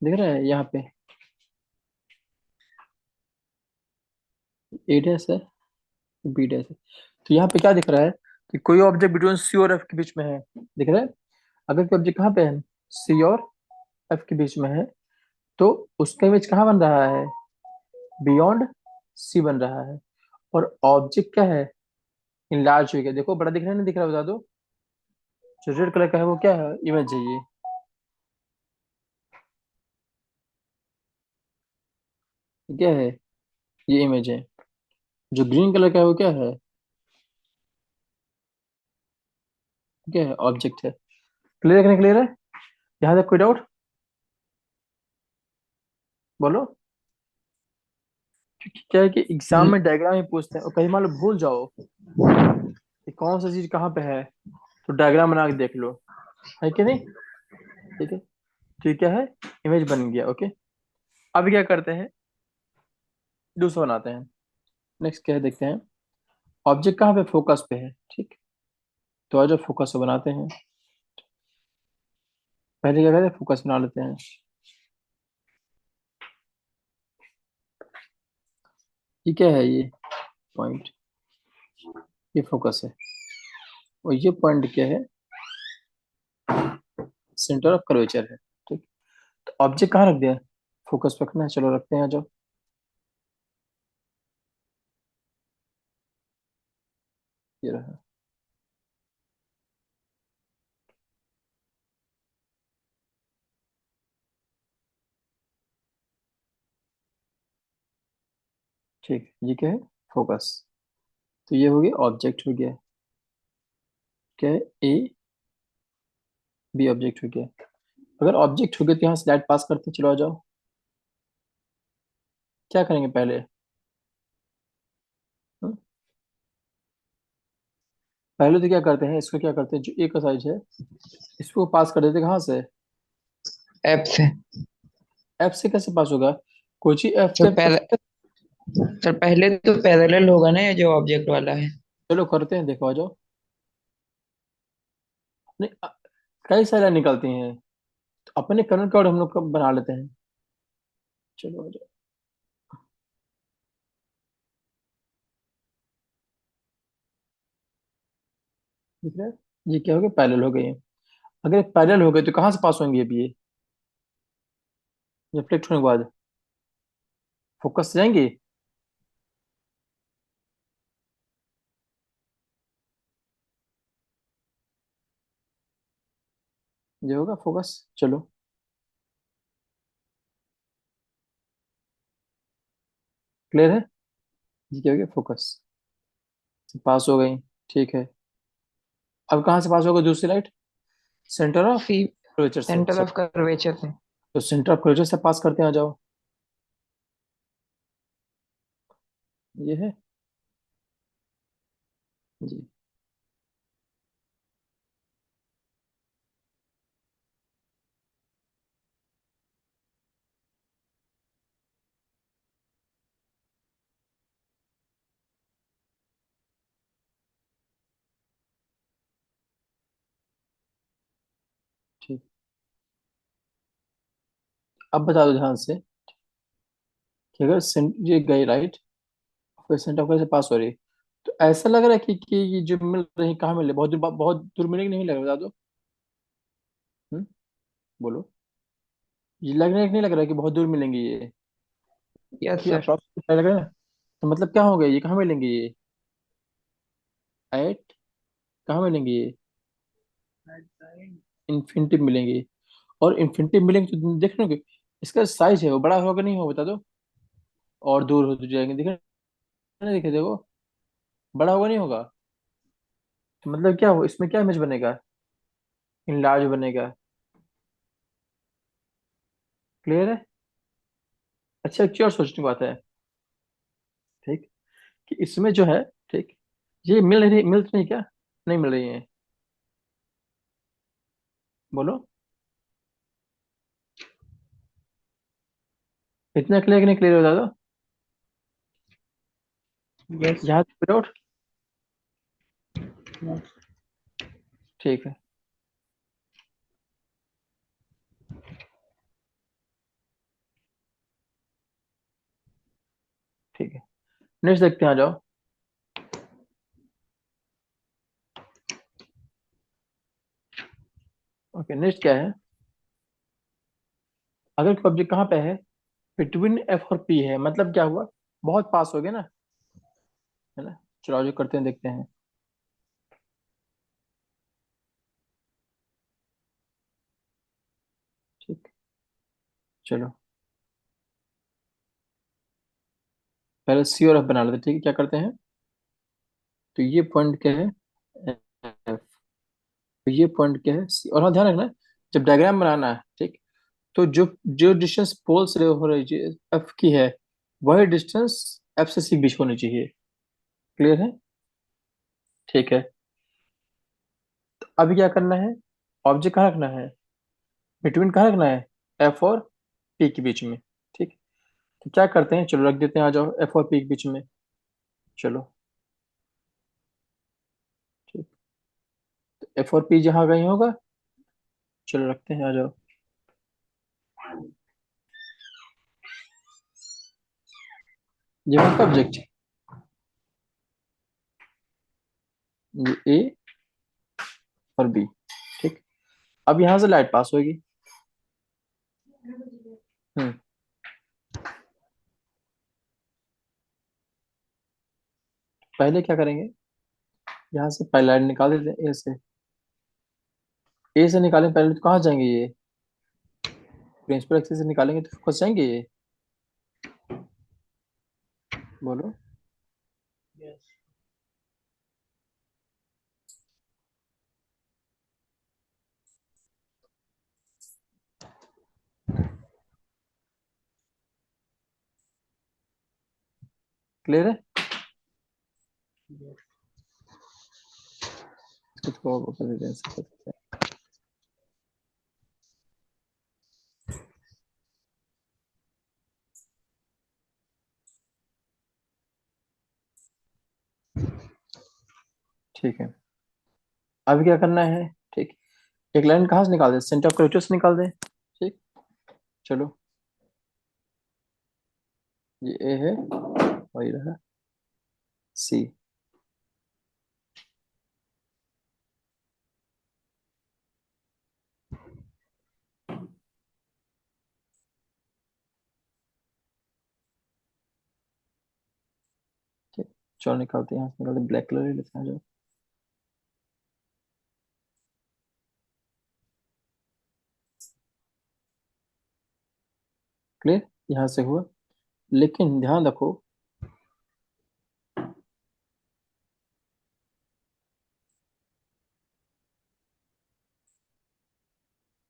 [SPEAKER 1] दिख रहा है यहाँ पे ए डैश है, बी डैश है। तो यहाँ पे क्या दिख रहा है कि कोई ऑब्जेक्ट बिटवीन सी और एफ के बीच में है। दिख रहा है? अगर कोई ऑब्जेक्ट कहाँ पे है, सी और एफ के बीच में है, तो उसका इमेज कहाँ बन रहा है, बियॉन्ड सी बन रहा है। और ऑब्जेक्ट क्या है, इनलार्ज हो गया। देखो बड़ा दिख रहा है, नहीं दिख रहा, बता दो। जो रेड कलर का है वो क्या है, इमेज है ये क्या है, ये इमेज है। जो ग्रीन कलर का है वो क्या है, क्या है, ऑब्जेक्ट है। क्लियर है, क्लियर है? यहाँ तक कोई डाउट? बोलो। क्योंकि क्या है कि एग्जाम
[SPEAKER 2] न-
[SPEAKER 1] में डायग्राम ही पूछते हैं, और कहीं मान लो भूल जाओ कि कौन सा चीज कहाँ पे है, तो डायग्राम बना के देख लो, है कि नहीं? ठीक है। तो ये क्या है, इमेज बन गया। ओके। अब क्या करते हैं, दूसरा बनाते हैं। नेक्स्ट क्या है देखते हैं। ऑब्जेक्ट कहाँ पे, फोकस पे है, ठीक। तो आज फोकस बनाते हैं। पहले क्या करते हैं, फोकस बना लेते हैं। ये क्या है, ये पॉइंट, ये फोकस है। और ये पॉइंट क्या है, सेंटर ऑफ कर्वेचर है। ठीक। तो ऑब्जेक्ट कहाँ रख दिया, फोकस पे रखना है, चलो रखते हैं जो। ये रहा। ठीक, ये क्या है, फोकस। तो ये हो गया ऑब्जेक्ट हो गया। क्या है, ए बी ऑब्जेक्ट हो गया। अगर ऑब्जेक्ट हो गया तो यहाँ स्लाइड पास करते हैं, चलो आ जाओ। क्या करेंगे पहले, हम्म? पहले तो क्या करते हैं, इसको क्या करते हैं, जो ए का साइज है इसको पास कर देते हैं, कहाँ से,
[SPEAKER 2] ऐप से।
[SPEAKER 1] एफ से कैसे पास होगा, कोई चीज एफ
[SPEAKER 2] तो
[SPEAKER 1] से एफ
[SPEAKER 2] पहले
[SPEAKER 1] से।
[SPEAKER 2] सर पहले तो पैरेलल होगा ना ये जो ऑब्जेक्ट वाला है।
[SPEAKER 1] चलो करते हैं, देखो आ जाओ। नहीं कई सारी लाइन निकलती हैं, तो अपने करंट कार्ड हम लोग बना लेते हैं। चलो आ जाओ। दिख रहा है? ये क्या हो गया, पैरेलल हो गए हैं। अगर पैरेलल हो गए तो कहाँ से पास होंगे अभी ये, रिफ्लेक्ट होने के बाद फोकस से जाएंगे। ये होगा फोकस, चलो। क्लियर है? ये क्या हो गया, फोकस पास हो गई। ठीक है। अब कहाँ से पास होगा दूसरी light, centre of
[SPEAKER 2] C
[SPEAKER 1] curvature से।
[SPEAKER 2] सेंटर ऑफ कर्वेचर से।
[SPEAKER 1] तो सेंटर ऑफ कर्वेचर से पास करते हैं, आ जाओ। ये है जी। ठीक। अब बता दो ध्यान से कि अगर ये गई राइट, फिर सेंटर ऑफ कर्वेचर से पास हो रही, तो ऐसा लग रहा है कि ये जो मिल रही कहाँ मिल रही, बहुत दूर मिलेगी, नहीं लग रहा, बता दो। हम्म? बोलो। ये लग रहा है कि नहीं लग रहा है कि बहुत दूर मिलेंगे ये,
[SPEAKER 2] यस
[SPEAKER 1] कि
[SPEAKER 2] सर।
[SPEAKER 1] अप्रोक्सीमेट लग रहा है ना? तो मतलब क्या हो गया, ये कहाँ मिलेंगे ये, एट, कहाँ मिलेंगे ये, इन्फिनिटी मिलेंगे। और इन्फिनिटी मिलेंगे तो तुम देख रहे हो कि इसका साइज है वो बड़ा होगा नहीं होगा, बता दो। और दूर होते जाएंगे, दिख रहा है, नहीं दिखे, देखो बड़ा होगा नहीं होगा। तो मतलब क्या हो, इसमें क्या इमेज बनेगा, इनलार्ज बनेगा। क्लियर है? अच्छा एक चीज और सोचने की बात है, ठीक, कि इसमें जो है, ठीक, ये मिल तो नहीं क्या? नहीं मिल रही है? बोलो। इतना क्लियर कि नहीं क्लियर बता दो।
[SPEAKER 2] यस।
[SPEAKER 1] यहाँ विदाउट। ठीक है। ठीक है, नेक्स्ट देखते हैं, आ जाओ। ओके, नेक्स्ट क्या है? अगर कोई ऑब्जेक्ट कहाँ पे है, बिटवीन एफ और पी है, मतलब क्या हुआ? बहुत पास हो गया ना, है ना? चलो जो करते हैं देखते हैं। ठीक, चलो पहले सी और एफ बना लेते हैं। ठीक है, क्या करते हैं? तो ये पॉइंट क्या है? एफ। तो ये पॉइंट क्या है? सी। और हाँ, ध्यान रखना, जब डायग्राम बनाना है, ठीक, तो जो जो डिस्टेंस पोल से हो रही है एफ की है, वही डिस्टेंस एफ से सी के बीच होनी चाहिए। क्लियर है? ठीक है। तो अभी क्या करना है? ऑब्जेक्ट कहाँ रखना है? बिटवीन कहाँ रखना है? एफ और पी के बीच में। ठीक। तो क्या करते हैं, चलो रख देते हैं, आ जाओ एफ और पी के बीच में। चलो। ठीक। तो एफ और पी जहाँ कहीं होगा, चलो रखते हैं, आ जाओ। ये है ऑब्जेक्ट, ये ए और बी। ठीक। अब यहाँ से लाइट पास होगी। हम्म। पहले क्या करेंगे, यहाँ से पहले लाइट निकाल देते हैं ए से। ए से निकालें पहले तो कहाँ जाएंगे ये? प्रिंसिपल एक्सिस से निकालेंगे तो फंस जाएंगे ये। बोलो।
[SPEAKER 2] यस।
[SPEAKER 1] क्लियर है? इसको थोड़ा और कर देते हैं, ऐसे कर देते हैं। ठीक है। अभी क्या करना है? ठीक, एक लाइन कहाँ से निकाल दे, सेंटर ऑफ कर्वेचर से निकाल दे। ठीक। चलो, ये ए है, वही रहा सी। ठीक। चलो निकालते हैं, यहाँ से निकालते, ब्लैक कलर ले लेते हैं, आ जाओ। क्लियर? यहाँ से हुआ, लेकिन ध्यान रखो,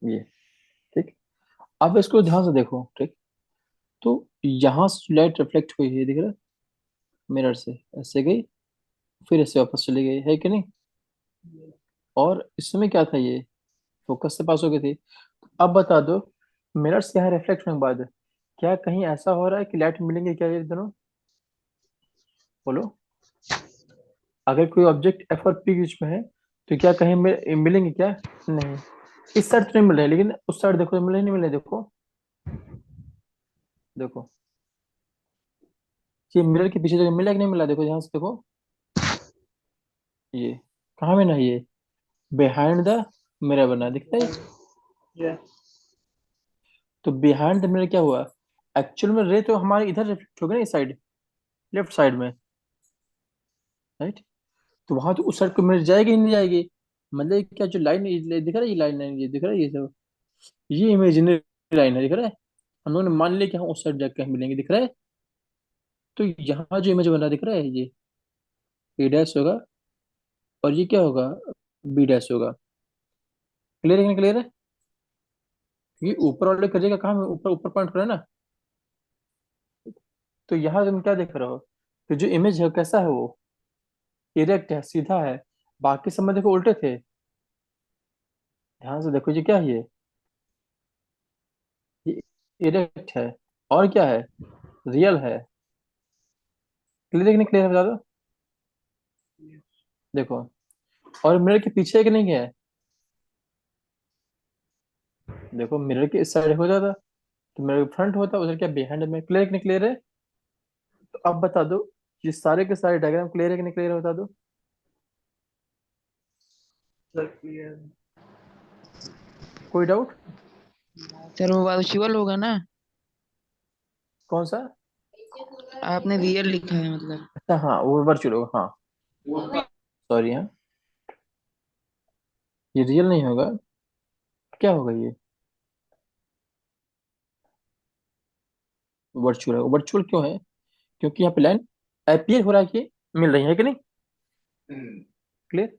[SPEAKER 1] ये। ठीक। अब इसको ध्यान से देखो। ठीक। तो यहाँ से लाइट रिफ्लेक्ट हुई है, दिख रहा है? मिरर से ऐसे गई, फिर ऐसे वापस चली गई, है कि नहीं? और इस समय क्या था, ये फोकस से पास हो गई थी। अब बता दो, मिरर से यहाँ रिफ्लेक्ट होने के बाद क्या कहीं ऐसा हो रहा है कि लाइट मिलेंगे क्या ये दोनों? बोलो। अगर कोई ऑब्जेक्ट एफ और पी के बीच में है, तो क्या कहीं मिलेंगे क्या? नहीं। इस साइड तो नहीं मिल रहे, लेकिन उस साइड देखो, मिले नहीं मिले, देखो। देखो, ये मिरर के पीछे जगह मिला कि नहीं मिला, देखो ध्यान से देखो। ये कहाँ में ना, ये बिहाइंड द मिरर बना दिखता है।
[SPEAKER 2] यस।
[SPEAKER 1] तो बिहाइंड द मिरर क्या हुआ? एक्चुअल में रे तो हमारे इधर रिफ्लेक्ट हो गया ना, इस साइड, लेफ्ट साइड में, राइट? तो वहां तो उस साइड को मिरर जाएगी ही नहीं जाएगी। मतलब ये क्या, जो लाइन दिख रहा है, ये लाइन है, ये दिख रहा है, ये सब, ये इमेजिनरी लाइन है, दिख रहा है? हम लोगों ने मान लिया कि हम उस साइड जाके हम मिलेंगे, दिख रहा है? तो यहाँ जो इमेज बना दिख रहा है, ये ए डैश होगा, और ये क्या होगा, बी डैश होगा। क्लियर है कि नहीं क्लियर है? ये ऊपर वाले का जगह कहाँ में, ऊपर ऊपर पॉइंट कर रहा है ना। तो यहाँ तुम क्या देख रहे हो, तो जो इमेज है कैसा है वो? इरेक्ट है, सीधा है। बाकी सब में देखो उल्टे थे। ध्यान से देखो, ये क्या है ये इरेक्ट है। और क्या है? रियल है। क्लियर है कि नहीं, क्लियर है, बता दो। देखो, और मिरर के पीछे है कि नहीं है? देखो, मिरर के इस साइड हो जाता तो मिरर फ्रंट होता, उधर क्या बिहाइंड में। क्लियर है कि नहीं, क्लियर है? तो अब बता दो, ये सारे के सारे डायग्राम क्लियर है कि नहीं, क्लियर है, बता दो।
[SPEAKER 3] Sir clear.
[SPEAKER 1] कोई डाउट?
[SPEAKER 2] सर वो वर्चुअल होगा ना?
[SPEAKER 1] कौन सा?
[SPEAKER 2] आपने रियल लिखा है मतलब।
[SPEAKER 1] अच्छा हाँ, वो वर्चुअल होगा, हाँ। सॉरी, हाँ। ये रियल नहीं होगा। क्या होगा ये? वर्चुअल है। वर्चुअल क्यों है? क्योंकि यहाँ पे लाइन अपीयर हो रहा है कि मिल रही है कि नहीं। क्लियर।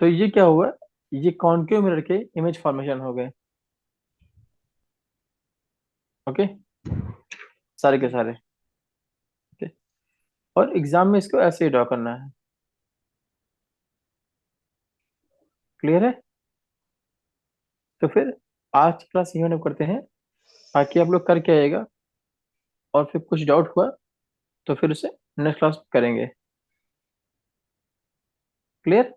[SPEAKER 1] तो ये क्या हुआ? ये कॉनकेव मिरर के इमेज फॉर्मेशन हो गए। ओके, सारे के सारे। ओके। और एग्जाम में इसको ऐसे ही ड्रॉ करना है। क्लियर है? तो फिर आज की क्लास यही हम करते हैं। बाकी आप लोग करके आइएगा, और फिर कुछ डाउट हुआ तो फिर उसे नेक्स्ट क्लास करेंगे। क्लियर।